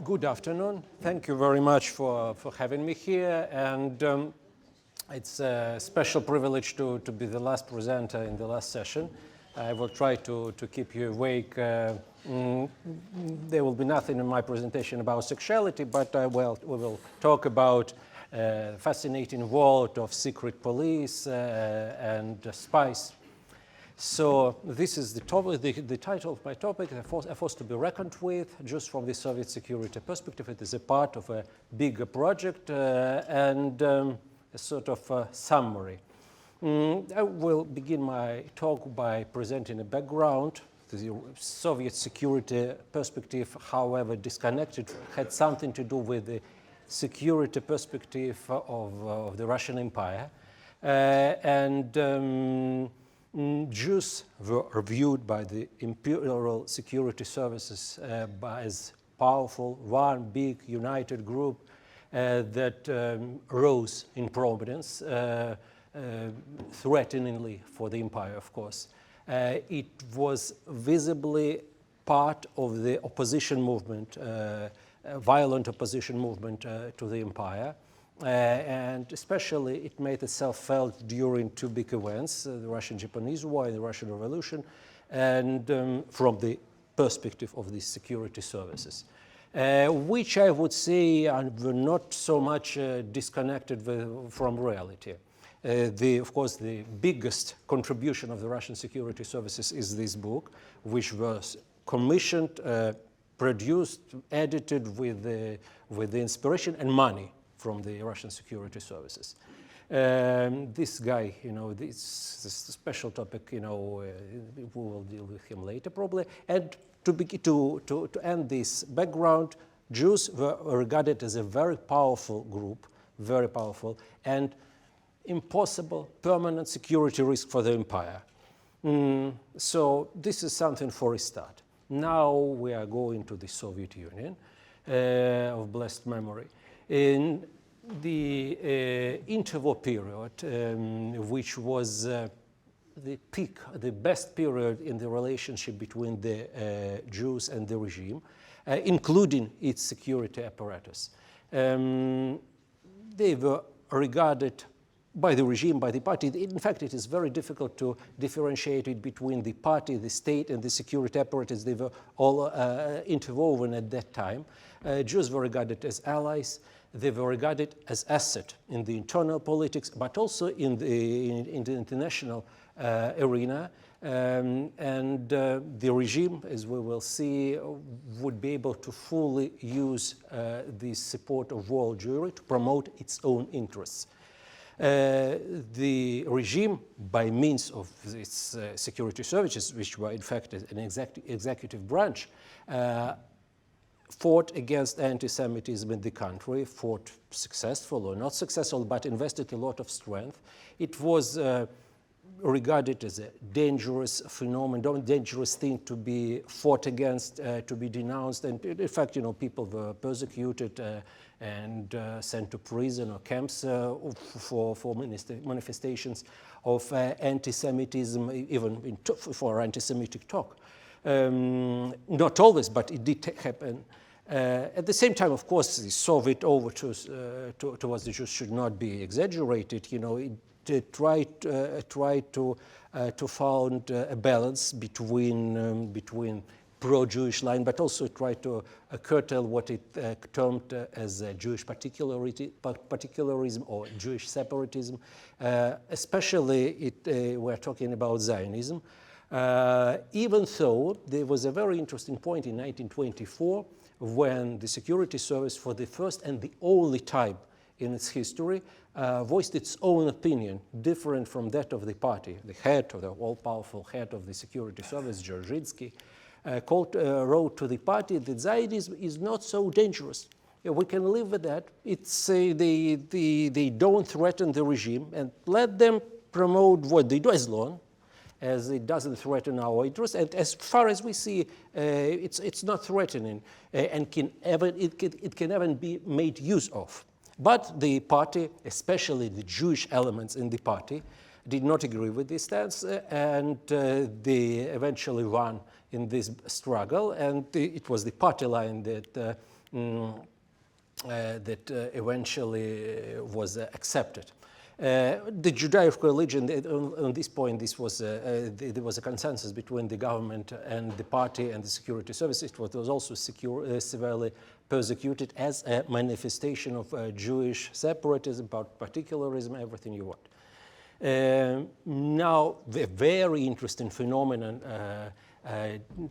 Good afternoon. Thank you very much for having me here. And it's a special privilege to be the last presenter in the last session. I will try to keep you awake. There will be nothing in my presentation about sexuality, but we will talk about fascinating world of secret police and spies. So this is the topic, the title of my topic, a force to be reckoned with, just from the Soviet security perspective. It is a part of a bigger project and a sort of summary. I will begin my talk by presenting a background. The Soviet security perspective, however disconnected, had something to do with the security perspective of the Russian Empire. Jews were viewed by the imperial security services as powerful, one big united group that rose in prominence, threateningly for the empire, of course. It was visibly part of the opposition movement, violent opposition movement to the empire. And especially it made itself felt during two big events, the Russian-Japanese War and the Russian Revolution, and from the perspective of the security services, which I would say were not so much disconnected from reality. Of course, the biggest contribution of the Russian security services is this book, which was commissioned, produced, edited with the inspiration and money from the Russian security services. This guy, this is a special topic, we will deal with him later probably. And to end this background, Jews were regarded as a very powerful group, very powerful, and impossible permanent security risk for the empire. So this is something for a start. Now we are going to the Soviet Union of blessed memory. In the interwar period, which was the peak, the best period in the relationship between the Jews and the regime, including its security apparatus, they were regarded by the regime, by the party. In fact, it is very difficult to differentiate it between the party, the state, and the security apparatus. They were all interwoven at that time. Jews were regarded as allies. They were regarded as asset in the internal politics, but also in the international arena. The regime, as we will see, would be able to fully use the support of world Jewry to promote its own interests. The regime, by means of its security services, which were in fact an executive branch, fought against anti-Semitism in the country, fought successful or not successful, but invested a lot of strength. It was regarded as a dangerous phenomenon, dangerous thing to be fought against, to be denounced. And in fact, people were persecuted and sent to prison or camps for manifestations of anti-Semitism, even for anti-Semitic talk. Not always, but it did happen. At the same time, of course, the Soviet overtures towards the Jews should not be exaggerated. It tried to found a balance between pro-Jewish line, but also tried to curtail what it termed as Jewish particularism or Jewish separatism. Especially, we're talking about Zionism. Even though there was a very interesting point in 1924 when the security service, for the first and the only time in its history, voiced its own opinion, different from that of the party. The head, of the all-powerful head of the security service, Dzerzhinsky, wrote to the party that Zionism is not so dangerous. We can live with that. It's they don't threaten the regime, and let them promote what they do as long as it doesn't threaten our interests. And as far as we see, it's not threatening, and it can even be made use of. But the party, especially the Jewish elements in the party, did not agree with this stance, and they eventually won in this struggle. And it was the party line that that eventually was accepted. The Judaic religion, on this point, there was a consensus between the government and the party and the security services. It was also severely persecuted as a manifestation of Jewish separatism, particularism, everything you want. Now, the very interesting phenomenon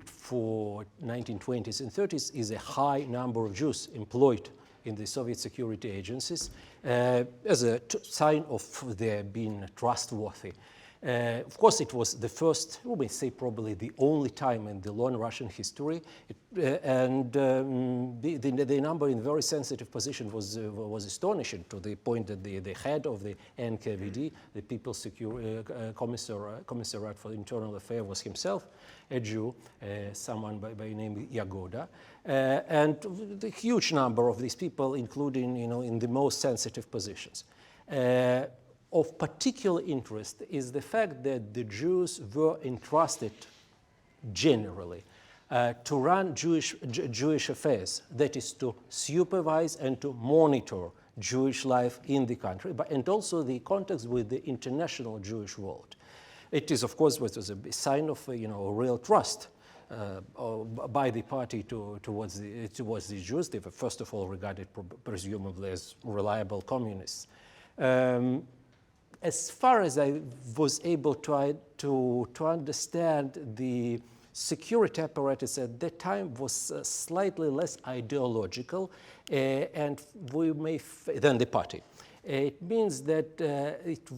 for 1920s and 30s is a high number of Jews employed in the Soviet security agencies as a sign of their being trustworthy. Of course, it was the first, we may say probably the only time in the long Russian history, the number in very sensitive position was astonishing, to the point that the head of the NKVD, the People's Commissariat for Internal Affairs, was himself a Jew, someone by name Yagoda, and the huge number of these people, including in the most sensitive positions. Of particular interest is the fact that the Jews were entrusted generally to run Jewish affairs, that is, to supervise and to monitor Jewish life in the country, and also the contacts with the international Jewish world. It is, of course, was a sign of real trust by the party towards the Jews. They were first of all regarded presumably as reliable communists. As far as I was able to understand, the security apparatus at that time was slightly less ideological and than the party. It means that it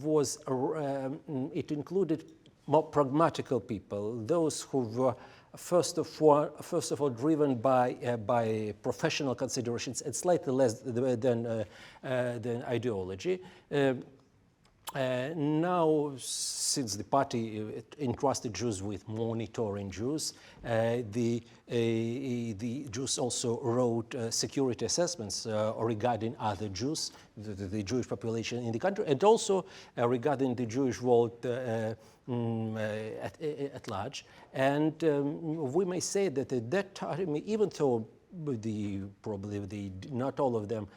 included more pragmatical people, those who were first of all driven by professional considerations and slightly less than ideology. Now, since the party entrusted Jews with monitoring Jews, the Jews also wrote security assessments regarding other Jews, the Jewish population in the country, and also regarding the Jewish world at large. And we may say that at that time, even though not all of them,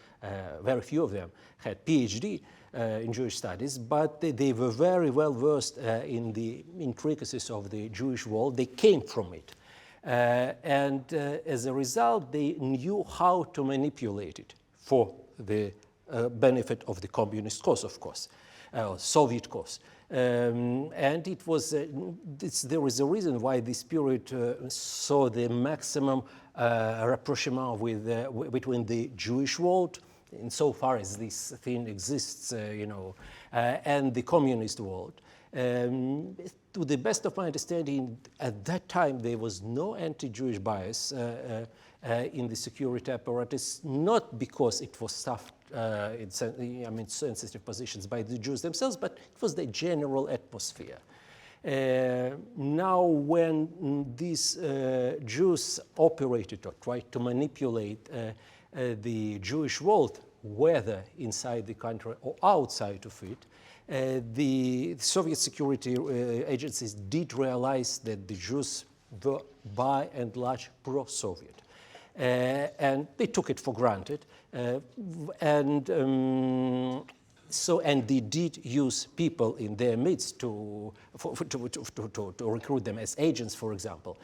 very few of them, had PhD in Jewish studies, but they were very well versed in the intricacies of the Jewish world. They came from it. And as a result, they knew how to manipulate it for the benefit of the communist cause, of course, Soviet cause. And it was, there is a reason why this period saw the maximum rapprochement between the Jewish world, insofar as this thing exists, and the communist world. To the best of my understanding, at that time there was no anti-Jewish bias in the security apparatus, not because it was stuffed in sensitive positions by the Jews themselves, but it was the general atmosphere. Now, when these Jews operated or tried to manipulate the Jewish world, whether inside the country or outside of it, the Soviet security agencies did realize that the Jews were by and large pro-Soviet. And they took it for granted. And they did use people in their midst to recruit them as agents, for example.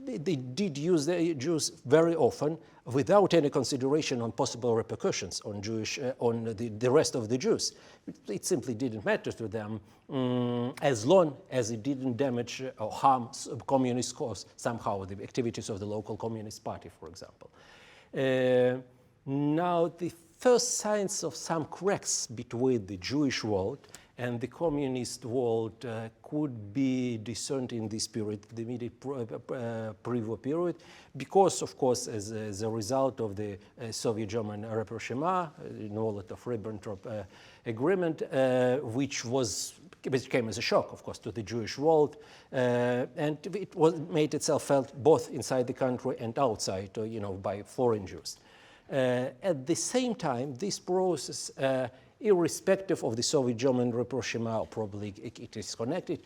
They did use the Jews very often without any consideration on possible repercussions on the rest of the Jews. It simply didn't matter to them as long as it didn't damage or harm communist cause somehow, the activities of the local Communist Party, for example. Now, the first signs of some cracks between the Jewish world and the communist world could be discerned in this period, the immediate pre-war period, because, of course, as a result of the Soviet-German rapprochement, the Molotov-Ribbentrop agreement, which came as a shock, of course, to the Jewish world, and it made itself felt both inside the country and outside, by foreign Jews. At the same time, this process irrespective of the Soviet-German rapprochement, probably it is connected,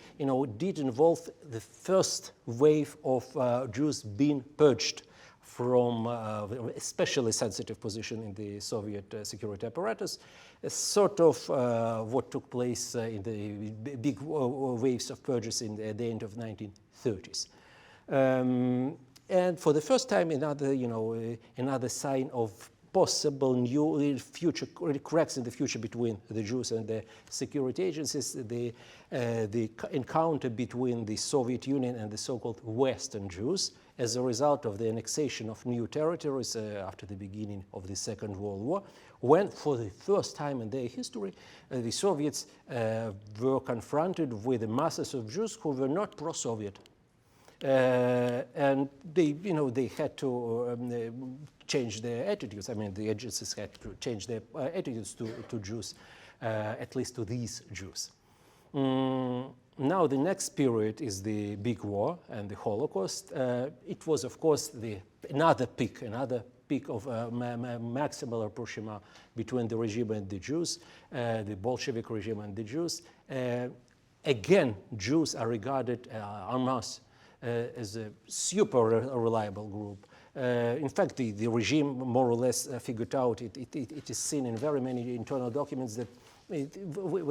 did involve the first wave of Jews being purged from especially sensitive position in the Soviet security apparatus, sort of what took place in the big waves of purges at the end of 1930s. And for the first time, another sign of possible new future cracks in the future between the Jews and the security agencies, the encounter between the Soviet Union and the so-called Western Jews as a result of the annexation of new territories after the beginning of the Second World War, when for the first time in their history, the Soviets were confronted with the masses of Jews who were not pro-Soviet. And they had to change their attitudes. I mean, the agencies had to change their attitudes to Jews, at least to these Jews. Now the next period is the big war and the Holocaust. It was, of course, another peak of maximal rapprochement between the regime and the Jews, the Bolshevik regime and the Jews. Again, Jews are regarded en masse as a super reliable group. In fact, the regime more or less figured out, it is seen in very many internal documents that we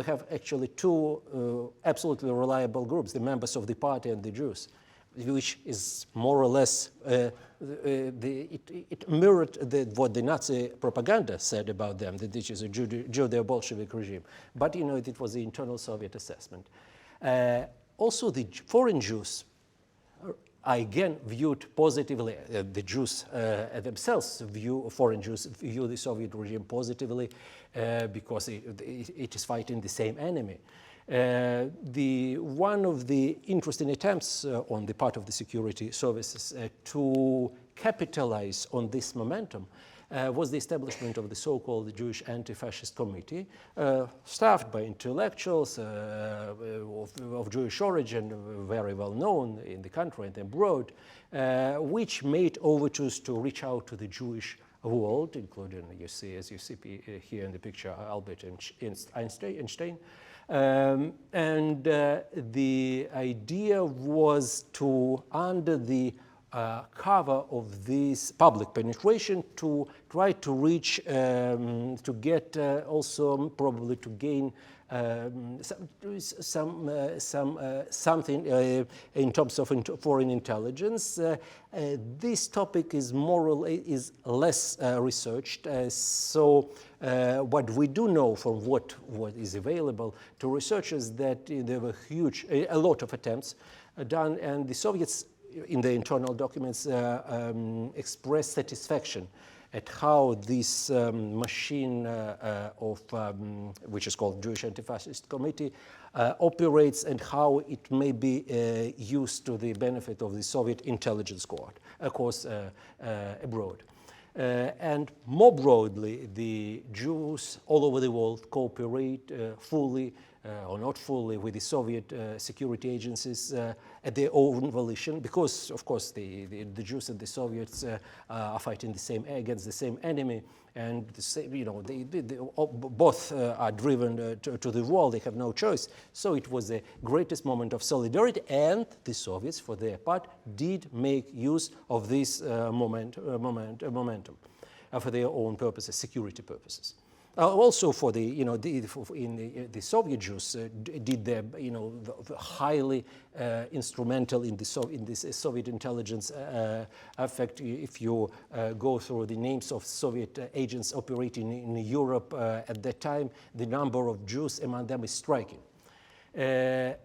have actually two absolutely reliable groups, the members of the party and the Jews, which is more or less, it mirrored what the Nazi propaganda said about them, that this is a Judeo-Bolshevik regime. But it was the internal Soviet assessment. Also, the foreign Jews are again viewed positively. The Jews themselves foreign Jews view the Soviet regime positively because it is fighting the same enemy. One of the interesting attempts on the part of the security services to capitalize on this momentum was the establishment of the so-called Jewish Anti-Fascist Committee, staffed by intellectuals of Jewish origin, very well known in the country and abroad, which made overtures to reach out to the Jewish world, including, as you see here in the picture, Albert Einstein. And the idea was to, under the cover of this public penetration, to try to reach, to get also probably to gain something in terms of foreign intelligence. This topic is less researched. So what we do know from what is available to researchers, that there were a lot of attempts done, and the Soviets in the internal documents express satisfaction at how this machine which is called Jewish Anti-Fascist Committee operates, and how it may be used to the benefit of the Soviet intelligence corps abroad. And more broadly, the Jews all over the world cooperate fully or not fully with the Soviet security agencies at their own volition, because, of course, the Jews and the Soviets are fighting against the same enemy, and both are driven to the wall. They have no choice. So it was the greatest moment of solidarity, and the Soviets, for their part, did make use of this momentum for their own purposes, security purposes. Also, for the the Soviet Jews did their highly instrumental in this Soviet intelligence effect. If you go through the names of Soviet agents operating in Europe at that time, the number of Jews among them is striking. The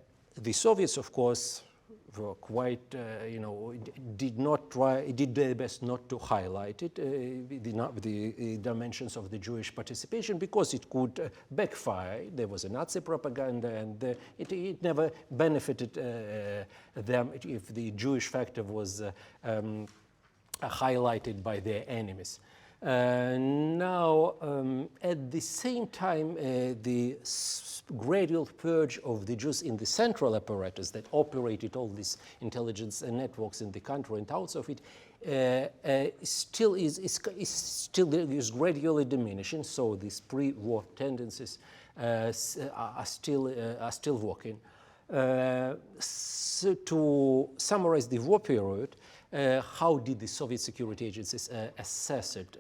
Soviets, of course, were quite, did their best not to highlight it, the dimensions of the Jewish participation, because it could backfire. There was a Nazi propaganda, and it never benefited them if the Jewish factor was highlighted by their enemies. At the same time, the gradual purge of the Jews in the central apparatus that operated all these intelligence networks in the country and outside of it still is gradually diminishing. So these pre-war tendencies are still working. So to summarize the war period, how did the Soviet security agencies assess it?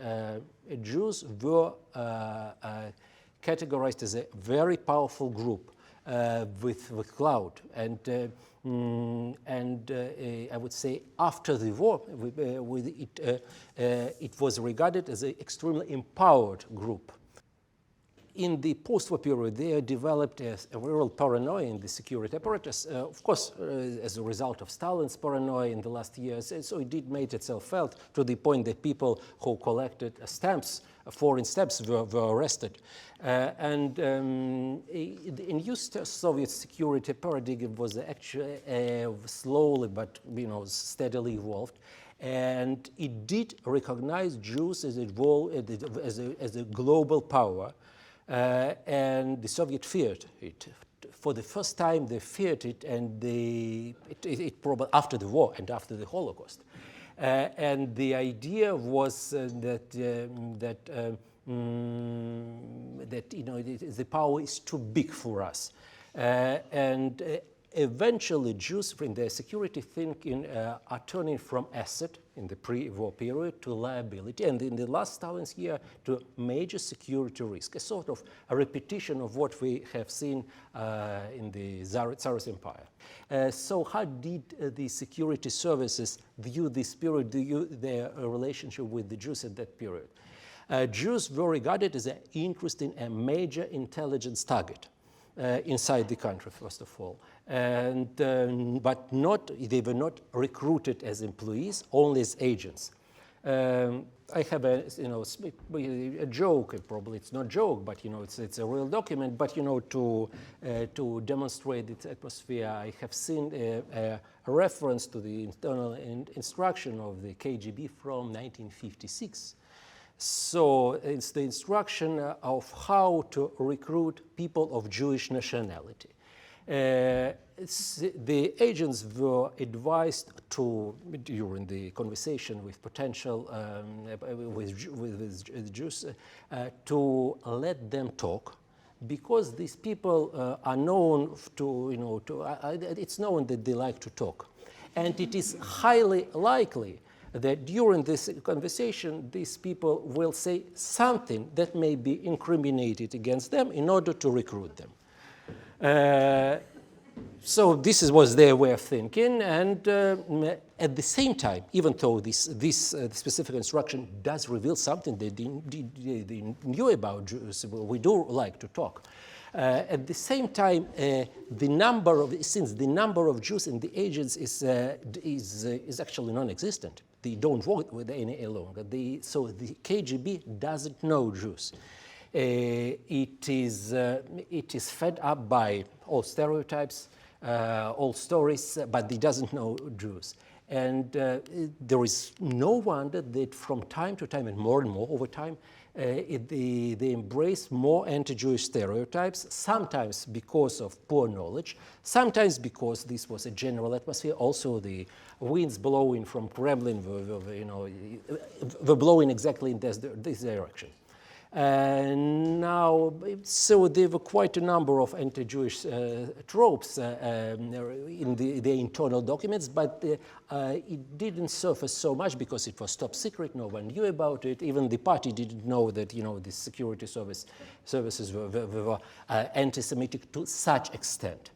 Jews were categorized as a very powerful group with clout, and I would say after the war, it was regarded as an extremely empowered group. In the post-war period, they developed a real paranoia in the security apparatus, of course, as a result of Stalin's paranoia in the last years. And so it did make itself felt to the point that people who collected stamps, foreign stamps, were arrested. The new Soviet security paradigm was actually slowly but steadily evolved. And it did recognize Jews as a global power. And the Soviets feared it. For the first time, they feared it, and it probably after the war and after the Holocaust. And the idea was that the power is too big for us, and eventually Jews in their security thinking are turning from asset in the pre-war period to liability, and in the last Stalin's year to major security risk, a sort of a repetition of what we have seen in the Tsarist Empire. So how did the security services view this period, view their relationship with the Jews at that period? Jews were regarded as an interesting and major intelligence target. Inside the country, first of all, and but they were not recruited as employees, only as agents. I have a joke. Probably it's not a joke, but it's a real document. But to demonstrate its atmosphere, I have seen a reference to the internal instruction of the KGB from 1956. So it's the instruction of how to recruit people of Jewish nationality. The agents were advised to, during the conversation with potential with Jews, to let them talk, because these people are known to, it's known that they like to talk, and it is highly likely that during this conversation, these people will say something that may be incriminated against them in order to recruit them. So this was their way of thinking, and at the same time, even though this specific instruction does reveal something they knew about Jews, we do like to talk. At the same time, since the number of Jews in the agents is actually non-existent, they don't work with any longer. So the KGB doesn't know Jews. It is fed up by all stereotypes, all stories, but it doesn't know Jews. And there is no wonder that from time to time, and more over time, they embrace more anti-Jewish stereotypes, sometimes because of poor knowledge, sometimes because this was a general atmosphere. Also, the winds blowing from Kremlin were blowing exactly in this direction. Now, so there were quite a number of anti-Jewish tropes in the internal documents, but it didn't surface so much because it was top secret. No one knew about it. Even the party didn't know that the security services were anti-Semitic to such extent.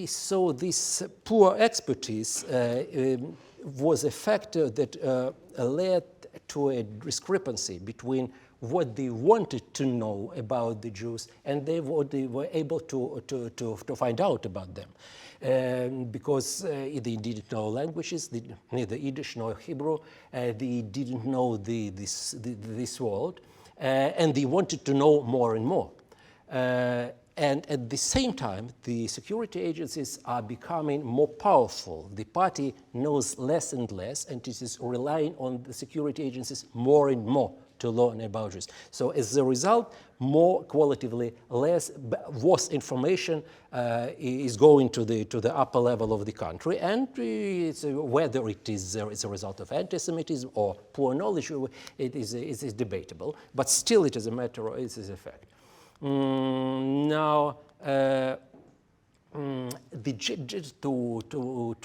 So this poor expertise was a factor that led to a discrepancy between what they wanted to know about the Jews and what they were able to find out about them. Because they didn't know languages, neither Yiddish nor Hebrew, they didn't know this world, and they wanted to know more and more. And at the same time, the security agencies are becoming more powerful. The party knows less and less, and it is relying on the security agencies more and more to learn about this. So as a result, more qualitatively worse information is going to the upper level of the country, and whether it is a result of anti-Semitism or poor knowledge, it is debatable. But still, it is a matter of its effect. Now, to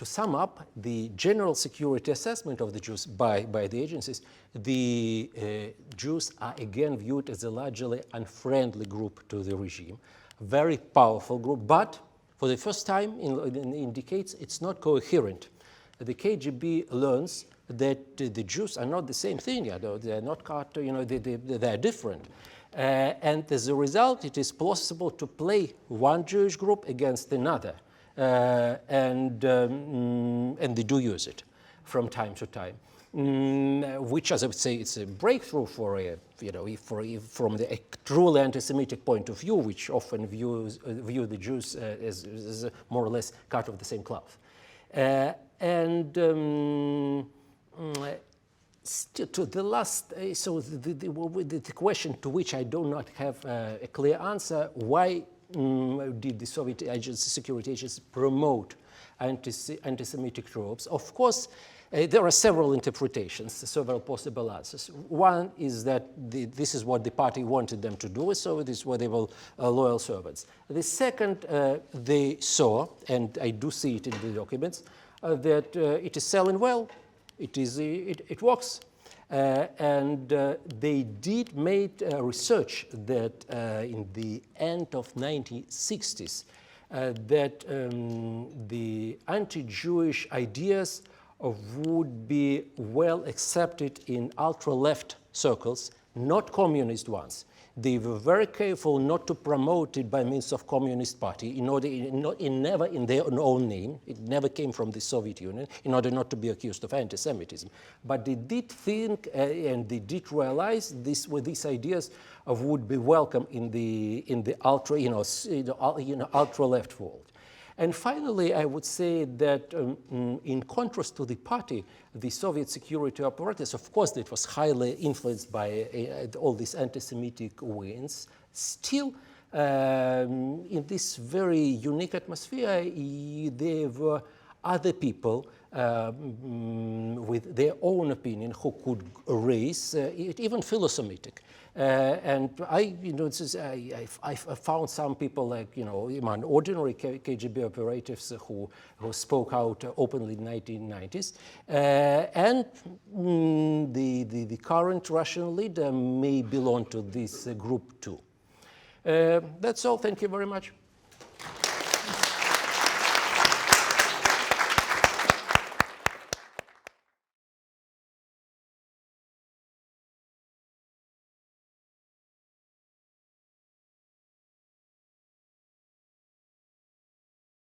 sum up the general security assessment of the Jews by the agencies, the Jews are again viewed as a largely unfriendly group to the regime, a very powerful group, but for the first time in decades, it's not coherent. The KGB learns that the Jews are not the same thing. They are not, they are different. And as a result, it is possible to play one Jewish group against another, and they do use it from time to time, which, as I would say, it's a breakthrough for from the truly anti-Semitic point of view, which often view the Jews as more or less cut of the same cloth, to the last, so the question to which I do not have a clear answer: why did the Soviet security agencies promote anti-Semitic tropes? Of course, there are several interpretations, several possible answers. One is that this is what the party wanted them to do, so this were they were loyal servants. The second, they saw, and I do see it in the documents, that it is selling well. It works, and they did make research that in the end of 1960s that the anti-Jewish ideas would be well accepted in ultra-left circles, not communist ones. They were very careful not to promote it by means of Communist Party, never in their own name. It never came from the Soviet Union, in order not to be accused of anti-Semitism. But they did think and they did realize these ideas would be welcome in the ultra, ultra-left world. And finally, I would say that in contrast to the party, the Soviet security apparatus, of course, it was highly influenced by all these anti-Semitic winds. Still, in this very unique atmosphere, there were other people with their own opinion who could raise it, even philo-Semitic. And I found some people like, ordinary KGB operatives who spoke out openly in the 1990s. And the current Russian leader may belong to this group too. That's all. Thank you very much.